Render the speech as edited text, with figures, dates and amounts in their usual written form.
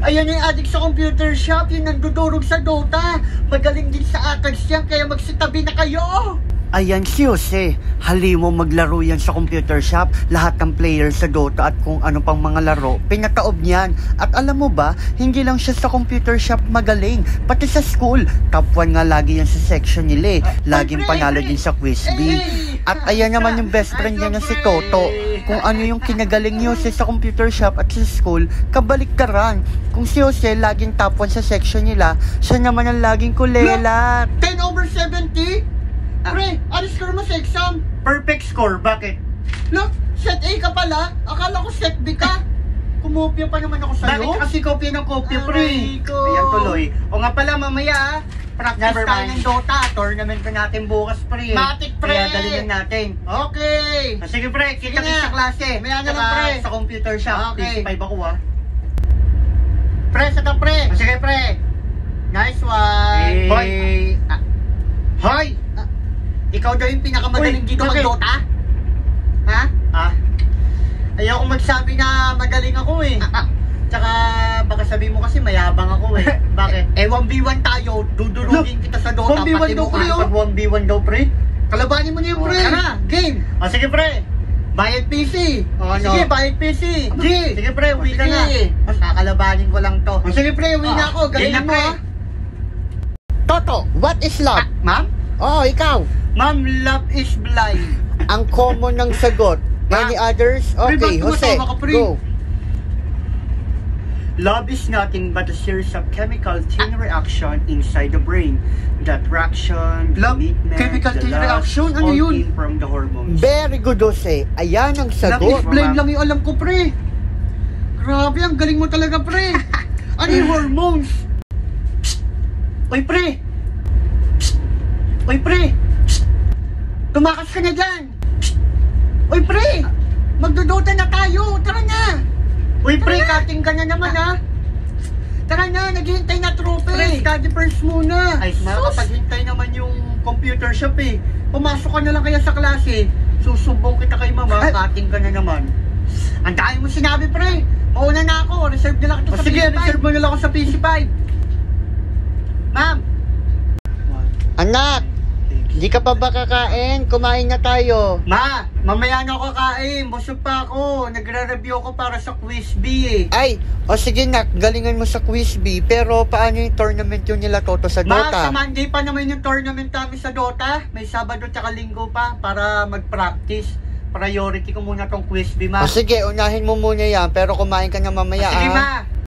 Ayan yung addict sa computer shop, yung nandudurog sa Dota. Magaling din sa attacks yan, kaya magsitabi na kayo. Ayan si Jose, halimo maglaro yan sa computer shop, lahat ng players sa Dota at kung ano pang mga laro, pinataob niyan. At alam mo ba, hindi lang siya sa computer shop magaling, pati sa school, top 1 nga lagi yan sa section nila laging panalo din sa quiz bee. At ayan naman yung best friend niya na si Toto, kung ano yung kinagaling ni Jose sa computer shop at sa school, kabaliktaran. Kung si Jose laging top 1 sa section nila, siya naman ang laging kulelat. 10 over 70? Pre, ano score mo sa exam? Perfect score, bakit? Look, set A ka pala? Akala ko set B ka. Kumopya pa naman ako sa'yo. Bakit kasi kopya ng kopya, pre? Ayan tuloy. O nga pala, mamaya practice tayo ng Dota. Tournament pa natin bukas, pre. Matik, pre. Kaya galingan natin. Okay. Sige, pre. Kita-kita sa klase. Maya na lang, pre. Sa computer shop. Okay. PC5 ako, Pre, sa ta, pre. Sige, pre. Nice one. Hoy! Hoy! Ikaw daw yung pinakamagaling dito mag-Dota? Ha? Ayoko magsabi na magaling ako Tsaka baka sabihin mo kasi mayabang ako Bakit? 1v1 tayo, dudurugin kita sa Dota. 1v1 daw, pre, Pag 1v1 daw, pre. Kalabanin mo niya yung pre. Tara, game. Sige, pre. Bayad PC. Sige, bayad PC. Sige, pre, uwi ka na. Mas kakalabanin ko lang to. Sige, pre, uwi na ako. Galingan mo, Toto, what is love? Ma'am? Oh, ikaw. Ma'am, love is blind. Ang common ng sagot. Any others? Okay, Jose, go. Love is nothing but a series of chemical chain reaction inside the brain. That reaction, Love, commitment, chemical chain the lust, reaction? Ano all yun? came from the hormones. Very good, Jose. Ayan ang Love is sagot. blind lang yung alam ko, pre. Grabe, ang galing mo talaga, pre. Ano yung hormones? Oy, pre! Oy, pre! Tumakas ka na dyan. Oy, pre. Magdodota na tayo. Tara na. Uy, pre, Tara. cutting ka na naman, ha? Tara na, naghihintay na trophy. Pre, Study first muna. Ay, nakakapaghintay naman yung computer shop, Pumasok ka na lang kaya sa klase. Susubong kita kay mama, cutting ka na naman. Ang dami mo sinabi, pre. Mauna na ako. Reserve na lang ito sa Sige, PC5. reserve mo na lang ako sa PC5. Ma'am. Anak, di ka pa ba kakain? Kumain na tayo. Ma, mamaya na ako kakain. Busog pa ako. Nagre-review ako para sa quiz B, Ay, o sige nak, galingan mo sa quiz B. Pero paano yung tournament yung nila Toto sa Ma, Dota? sa Monday pa naman yung tournament namin sa Dota. May Sabado tsaka Linggo pa para mag-practice. Priority ko muna tong quiz B, ma. O sige, unahin mo muna yan. Pero kumain ka na mamaya, Sige, ma.